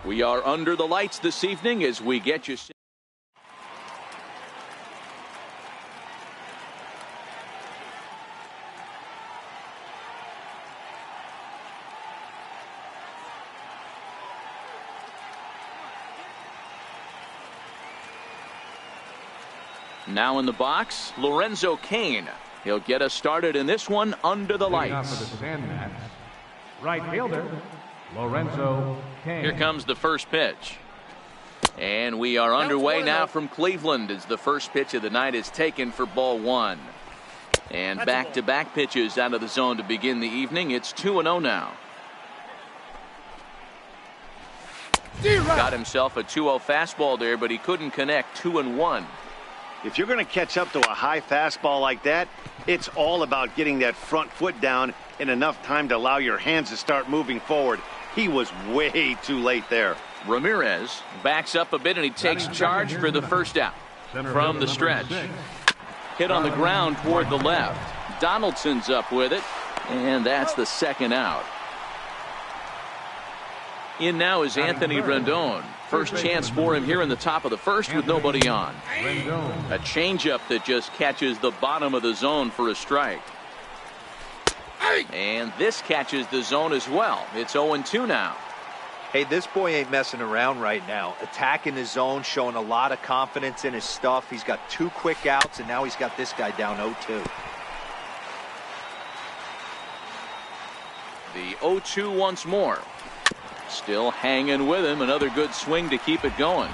We are under the lights this evening as we get you. Now in the box, Lorenzo Cain. He'll get us started in this one under the lights. Right fielder, Lorenzo Cain. Here comes the first pitch. And we are underway now from Cleveland as the first pitch of the night is taken for ball one. And back-to-back pitches out of the zone to begin the evening. It's 2-0 now. Got himself a 2-0 fastball there, but he couldn't connect. 2-1. If you're going to catch up to a high fastball like that, it's all about getting that front foot down in enough time to allow your hands to start moving forward. He was way too late there. Ramirez backs up a bit and he takes charge for the first out. From the stretch. Hit on the ground toward the left. Donaldson's up with it. And that's the second out. In now is Anthony Rendon. First chance for him here in the top of the first with nobody on. A changeup that just catches the bottom of the zone for a strike. And this catches the zone as well. It's 0-2 now. Hey, this boy ain't messing around right now. Attacking his zone, showing a lot of confidence in his stuff. He's got 2 quick outs, and now he's got this guy down 0-2. The 0-2 once more. Still hanging with him. Another good swing to keep it going.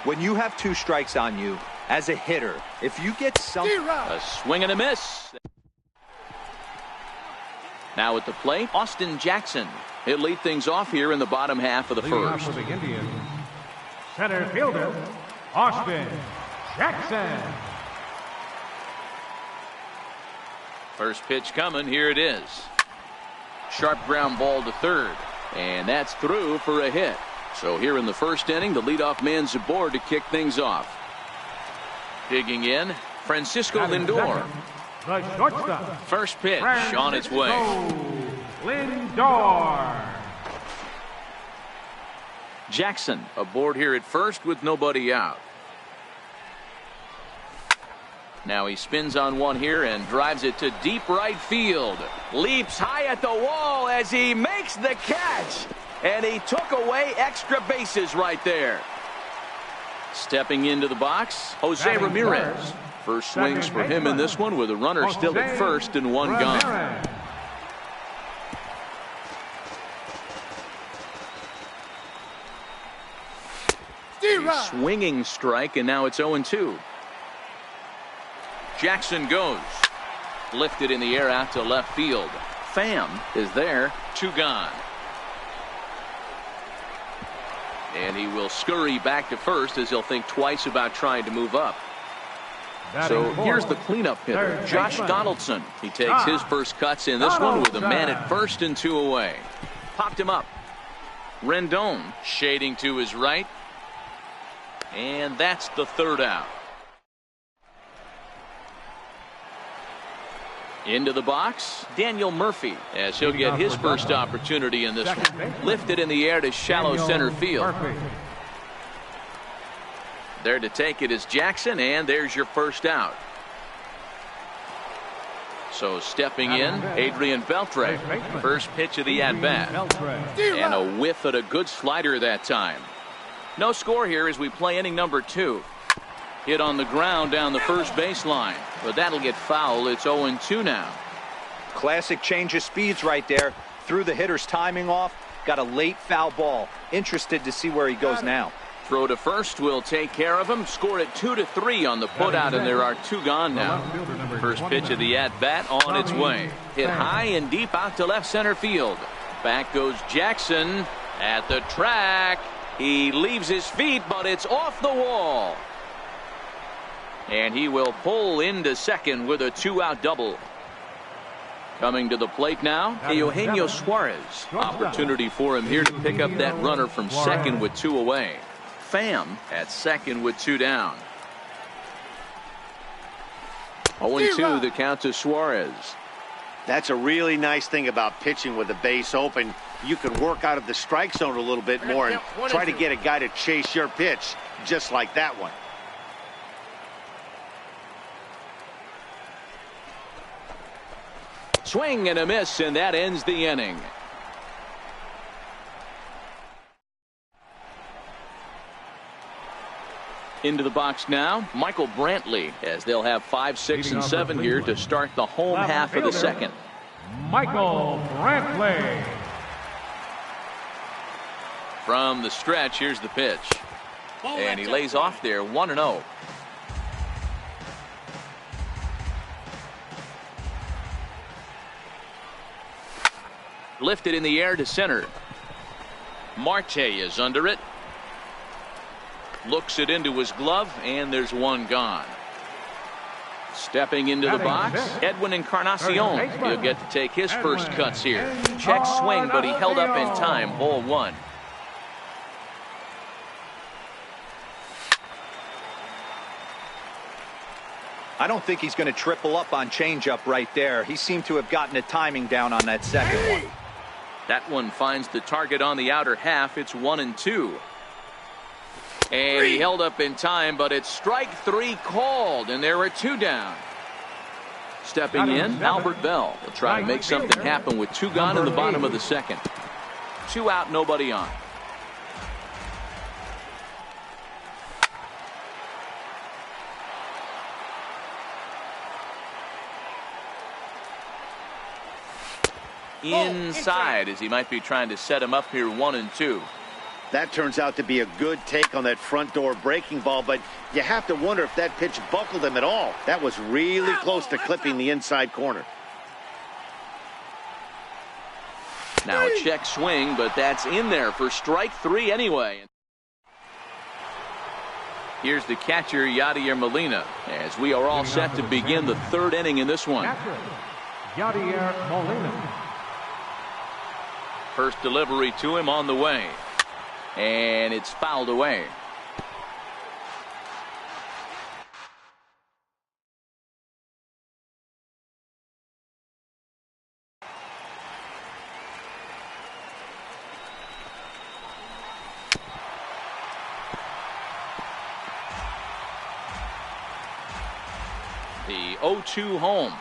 When you have 2 strikes on you, as a hitter, if you get a swing and a miss. Now at the plate, Austin Jackson. He'll lead things off here in the bottom half of the first. For the Indians, center fielder, Austin Jackson. First pitch coming. Here it is. Sharp ground ball to third. And that's through for a hit. So here in the first inning, the leadoff man's aboard to kick things off. Digging in, Francisco Lindor. The shortstop. First pitch on its way. Lindor. Jackson aboard here at first with nobody out. Now he spins on one here and drives it to deep right field. Leaps high at the wall as he makes the catch. And he took away extra bases right there. Stepping into the box, Jose Ramirez. First swings for him in this one with a runner still at first and one gone. A swinging strike, and now it's 0-2. Jackson goes. Lifted in the air out to left field. Pham is there. 2 gone. And he will scurry back to first as he'll think twice about trying to move up. So here's the cleanup hitter, Josh Donaldson. He takes his first cuts in this one with a man at first and 2 away. Popped him up. Rendon shading to his right. And that's the third out. Into the box, Daniel Murphy, as he'll get his first opportunity in this one. Lifted in the air to shallow center field. There to take it is Jackson, and there's your first out. So stepping in, Adrian Beltre. First pitch of the at-bat. And a whiff at a good slider that time. No score here as we play inning number 2. Hit on the ground down the first baseline, but that'll get foul. It's 0-2 now. Classic change of speeds right there. Threw the hitter's timing off. Got a late foul ball. Interested to see where he goes now. Throw to first will take care of him. Scored at 2-3 on the putout, and there are 2 gone now. First pitch of the at-bat on its way. Hit high and deep out to left center field. Back goes Jackson at the track. He leaves his feet, but it's off the wall. And he will pull into second with a 2-out double. Coming to the plate now, Eugenio Suarez. Opportunity for him here to pick up that runner from second with 2 away. Pham at second with 2 down. 0-2 the count to Suarez. That's a really nice thing about pitching with the base open. you could work out of the strike zone a little bit more and try to get a guy to chase your pitch, just like that one. Swing and a miss, and that ends the inning. Into the box now, Michael Brantley, as they'll have 5, 6, and 7 here to start the home half of the second. Michael Brantley. From the stretch, here's the pitch. And he lays off there, 1-0. Lifted in the air to center. Marte is under it. Looks it into his glove, and there's one gone. Stepping into the box, Edwin Encarnacion. He'll get to take his first cuts here. Check swing, but he held up in time. Ball 1. I don't think he's going to triple up on changeup right there. He seemed to have gotten the timing down on that second one. That one finds the target on the outer half. It's 1-2. And he held up in time, but it's strike 3 called, and there are 2 down. Stepping in, Albert Bell will try to make something happen with 2 gone in the bottom of the second. 2 out, nobody on. Inside, as he might be trying to set him up here, 1-2. That turns out to be a good take on that front door breaking ball, but you have to wonder if that pitch buckled him at all. That was really close to clipping the inside corner. Now a check swing, but that's in there for strike 3 anyway. Here's the catcher, Yadier Molina, as we are all set to begin the 3rd inning in this one. Yadier Molina. First delivery to him on the way. And it's fouled away. The 0-2 home.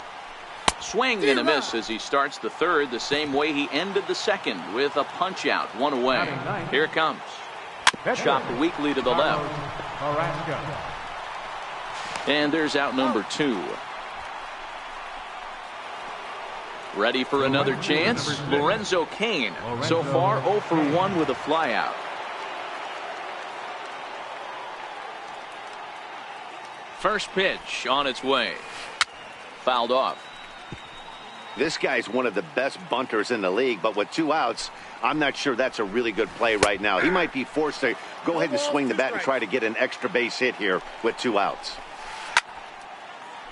Swing and a miss as he starts the 3rd the same way he ended the 2nd with a punch out, 1 away. Here it comes. Chopped weakly to the left. And there's out number 2. Ready for another chance? Lorenzo Cain. So far 0 for 1 with a flyout. First pitch on its way. Fouled off. This guy's one of the best bunters in the league, but with 2 outs, I'm not sure that's a really good play right now. He might be forced to go ahead and swing the bat and try to get an extra base hit here with 2 outs.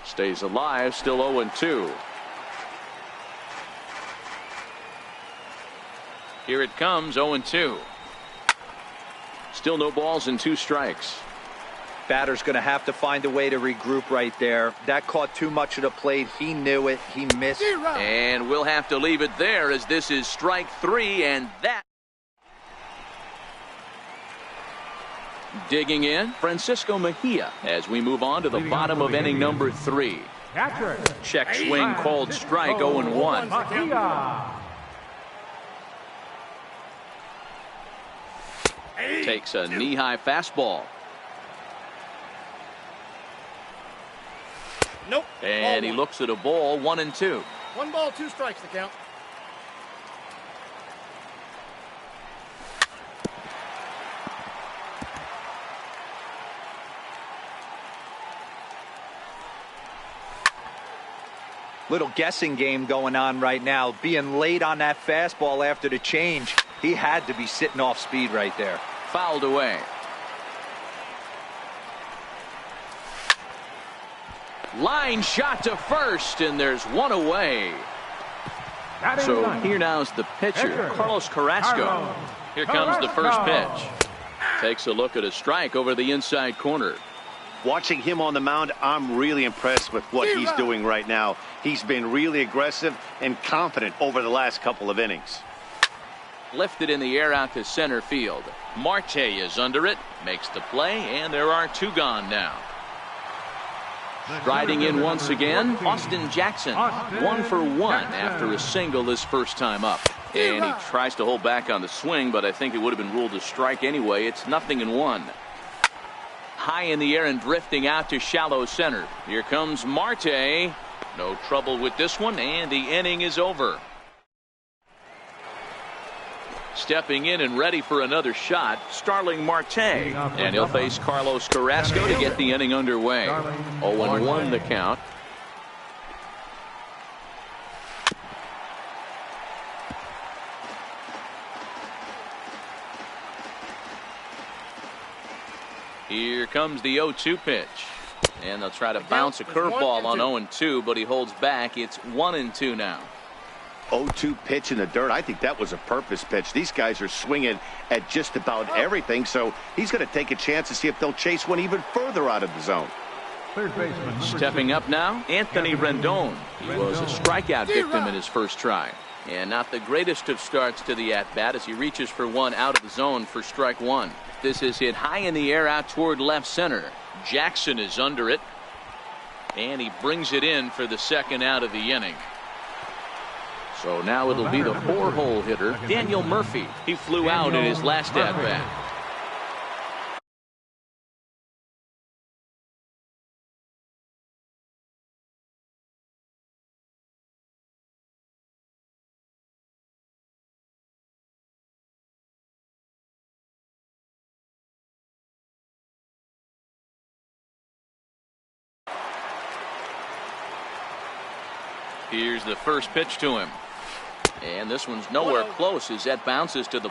Stays alive, still 0-2. Here it comes, 0-2. Still no balls and 2 strikes. Batter's going to have to find a way to regroup right there. That caught too much of the plate. He knew it. He missed. And we'll have to leave it there as this is strike 3, and that. Digging in, Francisco Mejia as we move on to the bottom of inning number 3. Check swing called strike, 0-1. Takes a knee-high fastball. Nope. And he looks at a ball, 1-2. 1 ball, 2 strikes to count. Little guessing game going on right now. Being late on that fastball after the change. He had to be sitting off speed right there. Fouled away. Line shot to first, and there's 1 away. So here now is the pitcher, Carlos Carrasco. Here comes the first pitch. Takes a look at a strike over the inside corner. Watching him on the mound, I'm really impressed with what he's doing right now. He's been really aggressive and confident over the last couple of innings. Lifted in the air out to center field. Marte is under it, makes the play, and there are 2 gone now. Striding in once again, Austin Jackson. 1 for 1 after a single his first time up. And he tries to hold back on the swing, but I think it would have been ruled a strike anyway. It's 0-1. High in the air and drifting out to shallow center. Here comes Marte. No trouble with this one, and the inning is over. Stepping in and ready for another shot, Starling Marte. And he'll face Carlos Carrasco to get the inning underway. 0-1 the count. Here comes the 0-2 pitch. And they'll try to bounce a curveball on 0-2, but he holds back. It's 1-2 now. 0-2 pitch in the dirt. I think that was a purpose pitch. These guys are swinging at just about everything, so he's going to take a chance to see if they'll chase one even further out of the zone. Stepping up now, Anthony Rendon. He was a strikeout victim in his first try. And not the greatest of starts to the at-bat as he reaches for one out of the zone for strike 1. This is hit high in the air out toward left center. Jackson is under it. And he brings it in for the second out of the inning. So now it'll be the 4-hole hitter, Daniel Murphy. He flew out in his last at-bat. Here's the first pitch to him. And this one's nowhere close as that bounces to the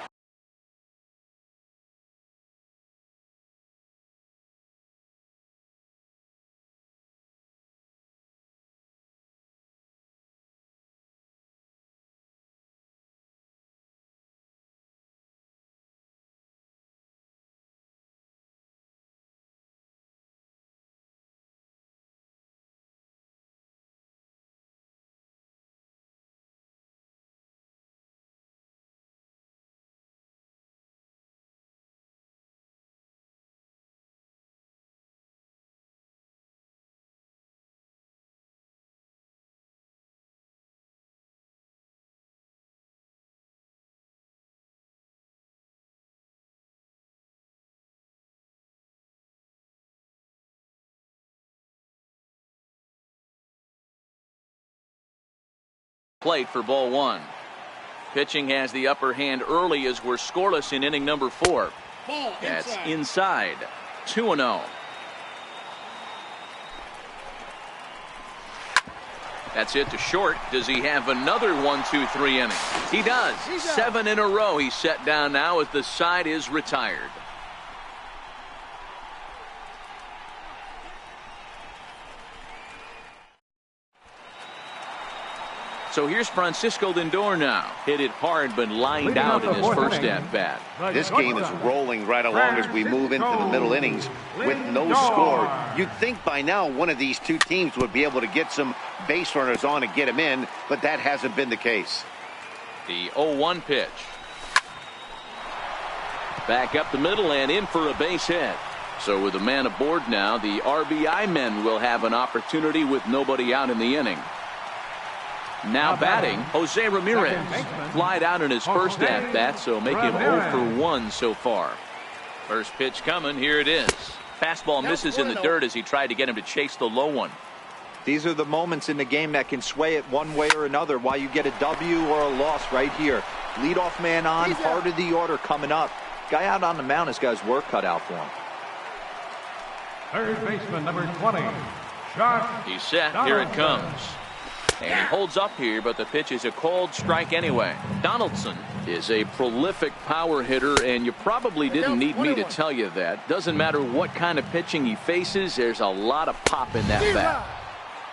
plate for ball 1. Pitching has the upper hand early as we're scoreless in inning number 4. That's inside. 2-0. That's it to short. Does he have another 1-2-3 inning? He does. 7 in a row he's set down now as the side is retired. So here's Francisco Lindor now. Hit it hard but lined out in his first at-bat. This game is rolling right along as we move into the middle innings with no score. You'd think by now one of these two teams would be able to get some base runners on and get them in, but that hasn't been the case. The 0-1 pitch. Back up the middle and in for a base hit. So with a man aboard now, the RBI men will have an opportunity with nobody out in the inning. Now batting, Jose Ramirez. Flied out in his first at-bat, so make him 0 for 1 so far. First pitch coming, here it is. Fastball misses in the dirt as he tried to get him to chase the low one. These are the moments in the game that can sway it one way or another, why you get a W or a loss right here. Leadoff man on, part of the order coming up. Guy out on the mound has got his work cut out for him. Third baseman, number 20, Josh. He's set, here it comes. And he holds up here, but the pitch is a called strike anyway. Donaldson is a prolific power hitter, and you probably didn't need me to tell you that. Doesn't matter what kind of pitching he faces, there's a lot of pop in that bat.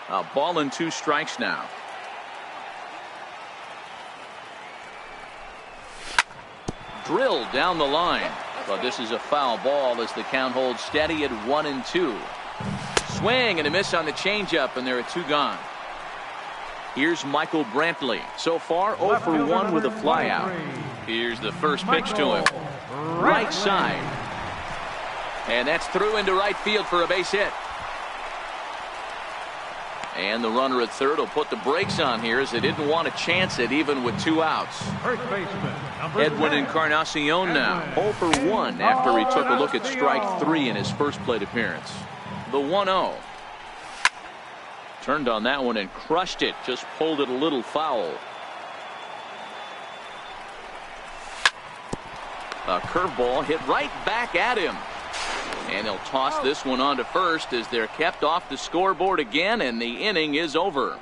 A ball and 2 strikes now. Drilled down the line. But this is a foul ball as the count holds steady at 1-2. Swing and a miss on the changeup, and there are 2 gone. Here's Michael Brantley. So far 0 for 1 with a flyout. Here's the first pitch to him. Right side. And that's through into right field for a base hit. And the runner at third will put the brakes on here as they didn't want to chance it even with 2 outs. First baseman, number Edwin 10. Encarnacion now 0 for 1 after he took a look at strike 3 in his first plate appearance. The 1-0. Turned on that one and crushed it. Just pulled it a little foul. A curveball hit right back at him. And he'll toss this one on to first as they're kept off the scoreboard again, and the inning is over.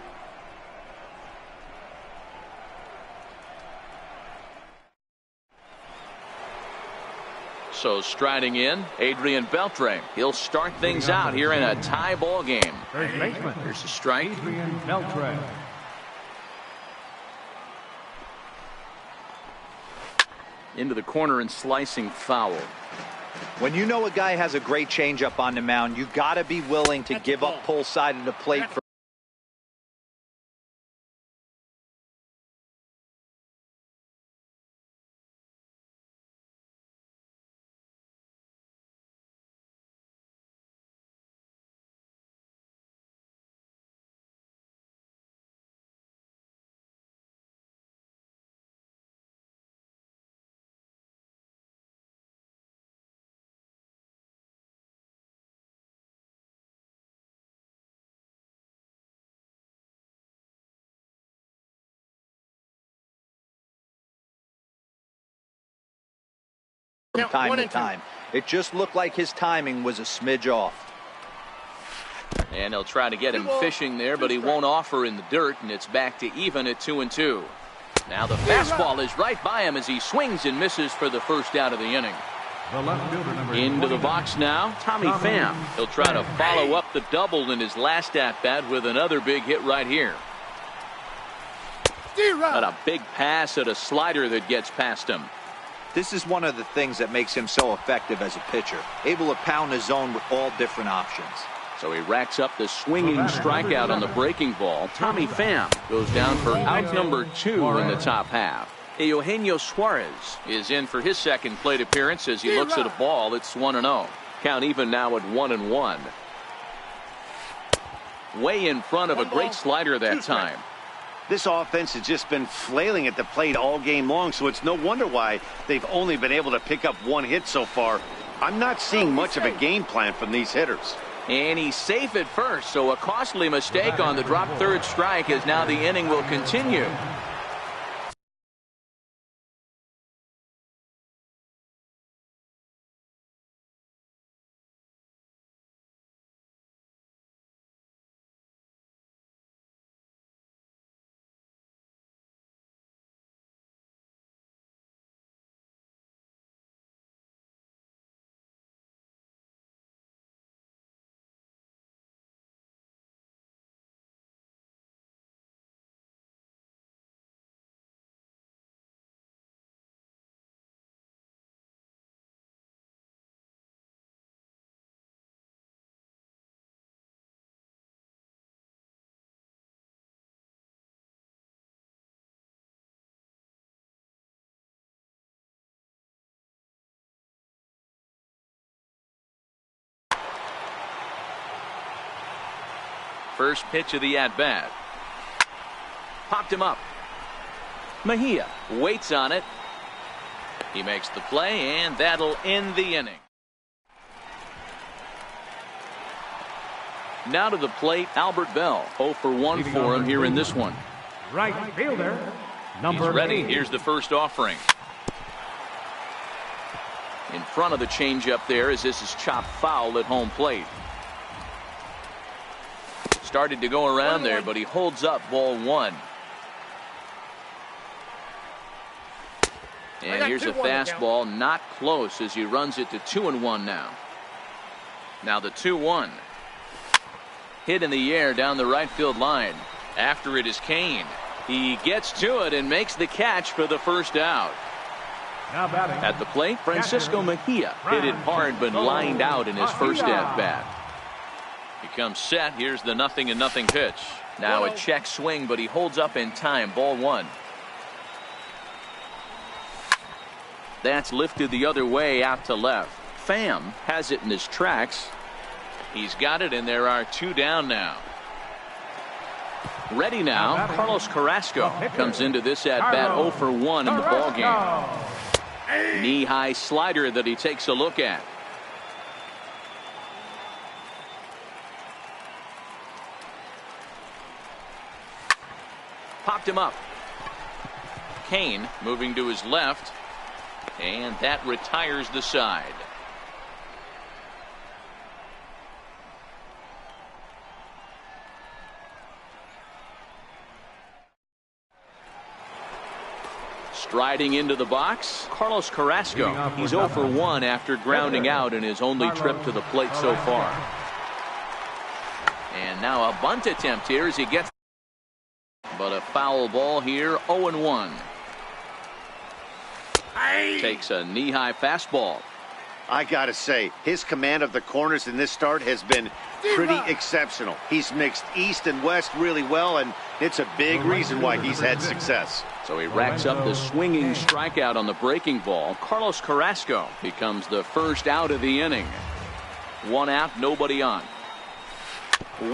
So striding in, Adrian Beltre. He'll start things out here in a tie ball game. First baseman, Here's a strike. Adrian Beltre. Into the corner and slicing foul. When you know a guy has a great changeup on the mound, you got to be willing to give up pull side of the plate for from time to time. It just looked like his timing was a smidge off. And he'll try to get him fishing there, but he won't offer in the dirt, and it's back to even at 2-2. Now the fastball is right by him as he swings and misses for the first out of the inning. The left fielder, number Into the 29. box now, Tommy Pham. He'll try to follow up the double in his last at-bat with another big hit right here. But a big pass at a slider that gets past him. This is one of the things that makes him so effective as a pitcher, able to pound the zone with all different options. So he racks up the swinging strikeout on the breaking ball. Tommy Pham goes down for out number 2 in the top half. Eugenio Suarez is in for his second plate appearance as he looks at a ball. It's 1-0. Count even now at 1-1. Way in front of a great slider that time. This offense has just been flailing at the plate all game long, so it's no wonder why they've only been able to pick up 1 hit so far. I'm not seeing much of a game plan from these hitters. And he's safe at first, so a costly mistake on the drop third strike as now the inning will continue. First pitch of the at-bat. Popped him up. Mejia waits on it. He makes the play, and that'll end the inning. Now to the plate, Albert Bell. 0 for 1 for him here in this one. Right fielder, number He's ready. 8. Here's the first offering. In front of the changeup there as this is chopped foul at home plate. Started to go around there, but he holds up ball 1. And here's a fastball not close as he runs it to 2-1 now. Now the 2-1. Hit in the air down the right field line. After it is Kane. He gets to it and makes the catch for the first out. Now batting At the plate, Francisco Mejia hit it hard but lined out in his first at-bat. He comes set. Here's the 0-0 pitch. Now a check swing, but he holds up in time. Ball 1. That's lifted the other way out to left. Pham has it in his tracks. He's got it, and there are 2 down now. Ready now, Carlos Carrasco comes into this at bat 0 for 1 in the ball game. Knee-high slider that he takes a look at. Popped him up. Kane moving to his left, and that retires the side. Striding into the box, Carlos Carrasco. He's 0 for 1 after grounding out in his only trip to the plate so far. And now a bunt attempt here as he gets, but a foul ball here. 0-1. Takes a knee-high fastball. I gotta say, his command of the corners in this start has been pretty exceptional. He's mixed east and west really well, and it's a big reason why he's had success. So he racks up the swinging strikeout on the breaking ball. Carlos Carrasco becomes the first out of the inning. 1 out, nobody on.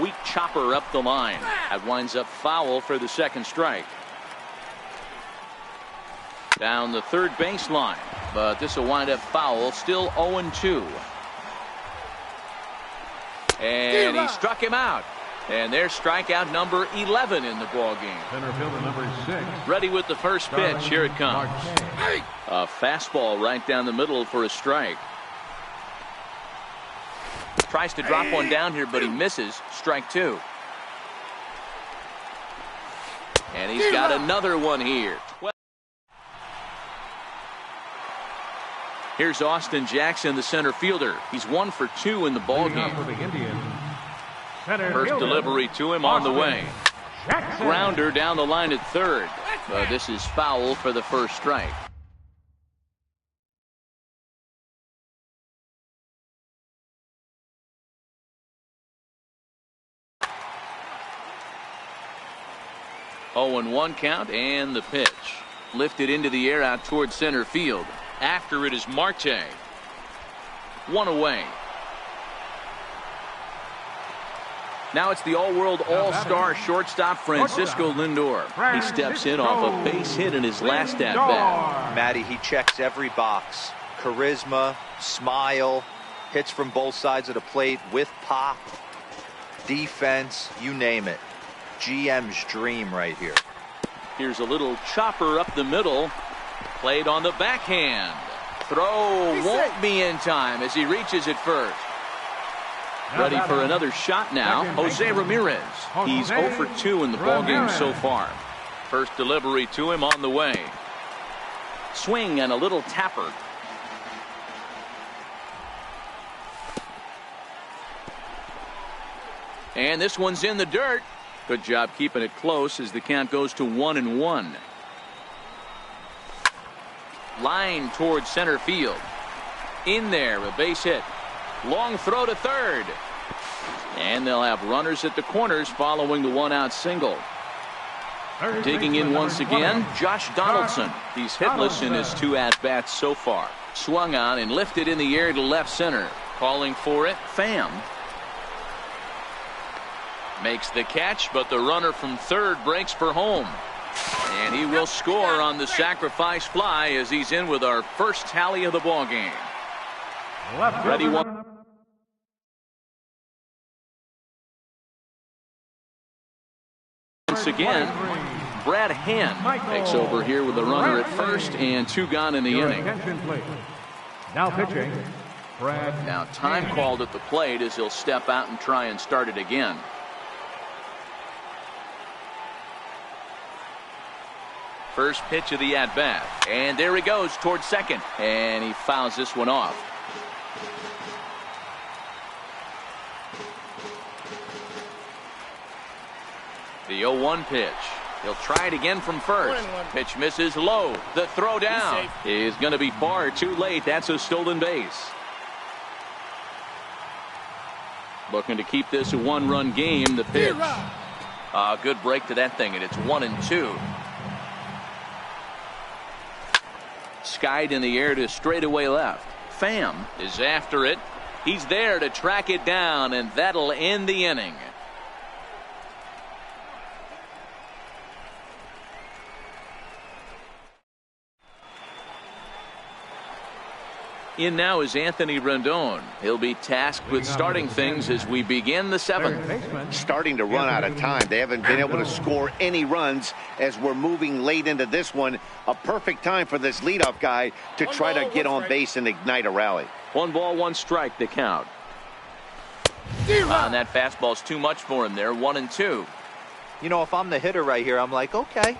Weak chopper up the line. That winds up foul for the second strike. Down the third baseline, but this will wind up foul. Still 0-2. And he struck him out. And there's strikeout number 11 in the ball game. Center fielder number 6. Ready with the first pitch. Here it comes. A fastball right down the middle for a strike. Tries to drop one down here, but he misses. Strike 2. And he's got another one here. Here's Austin Jackson, the center fielder. He's 1 for 2 in the ball game. First delivery to him on the way. Grounder down the line at third. This is foul for the first strike. Oh, and 1 count, and the pitch. Lifted into the air out towards center field. After it is Marte. 1 away. Now it's the all-world all-star shortstop Francisco Lindor. He steps in off a base hit in his last at-bat. Matty, he checks every box. Charisma, smile, hits from both sides of the plate with pop, defense, you name it. GM's dream right here. Here's a little chopper up the middle. Played on the backhand. Throw won't be in time as he reaches it first. Ready for another shot now. Jose Ramirez. He's 0 for 2 in the ballgame so far. First delivery to him on the way. Swing and a little tapper. And this one's in the dirt. Good job keeping it close as the count goes to 1-1. Line towards center field. In there, a base hit. Long throw to third. And they'll have runners at the corners following the 1-out single. Digging in once again, Josh Donaldson. He's hitless in his 2 at-bats so far. Swung on and lifted in the air to left center. Calling for it, Pham. Makes the catch, but the runner from third breaks for home. And he will score on the sacrifice fly as he's in with our first tally of the ball game. Ready one. Once again, Brad Hand takes over here with the runner at first and 2 gone in the inning. Now pitching, Brad. Now time called at the plate as he'll step out and try and start it again. First pitch of the at-bat. And there he goes towards second. And he fouls this one off. The 0-1 pitch. He'll try it again from first. Pitch misses low. The throw down is going to be far too late. That's a stolen base. Looking to keep this a 1-run game. The pitch. Good break to that thing, and it's 1-2. skied in the air to straightaway left. Pham is after it. He's there to track it down, and that'll end the inning. In now is Anthony Rendon. He'll be tasked with starting things as we begin the seventh. Starting to run out of time. They haven't been able to score any runs as we're moving late into this one. A perfect time for this leadoff guy to try to get on base and ignite a rally. 1 ball, 1 strike, the count. And that fastball's too much for him there. 1-2. You know, if I'm the hitter right here, I'm like, okay,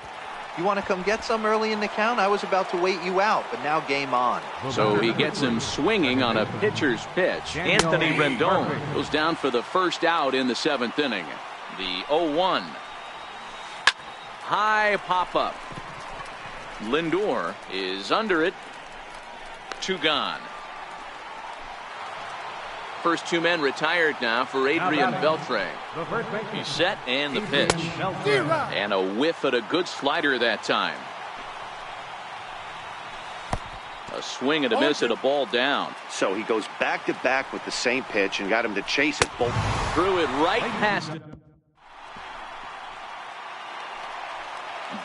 you want to come get some early in the count? I was about to wait you out, but now game on. So he gets him swinging on a pitcher's pitch. Anthony Rendon goes down for the first out in the 7th inning. The 0-1. High pop-up. Lindor is under it. 2 gone. First 2 men retired now for Adrian Beltre. He's set, and the pitch. And a whiff at a good slider that time. A swing and a miss at a ball down. So he goes back to back with the same pitch and got him to chase it. Threw it right past it.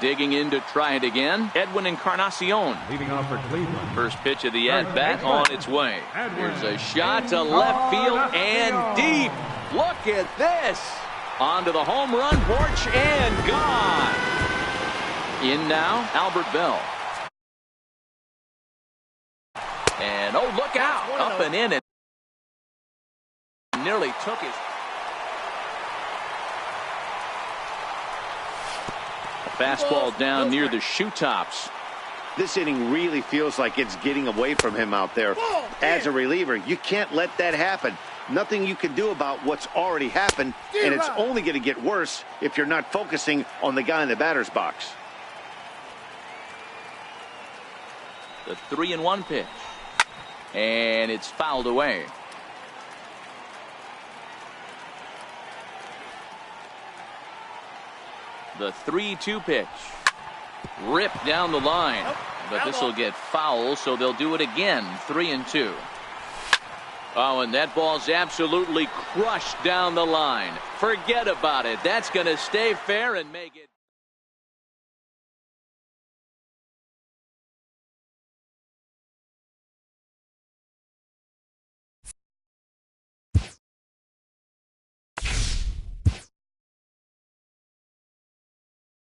Digging in to try it again. Edwin Encarnacion. Leading off for Cleveland. First pitch of the at-bat on its way. Here's a shot to left field and deep. Look at this. Onto the home run porch and gone. In now, Albert Bell. And oh, look out. Up and in, and nearly took his. Fastball down near the shoe tops. This inning really feels like it's getting away from him out there. As a reliever, you can't let that happen. Nothing you can do about what's already happened, and it's only going to get worse if you're not focusing on the guy in the batter's box. The 3-1 pitch. And it's fouled away. The 3-2 pitch. Ripped down the line. But this will get foul, so they'll do it again. 3-2. Oh, and that ball's absolutely crushed down the line. Forget about it. That's going to stay fair and make it.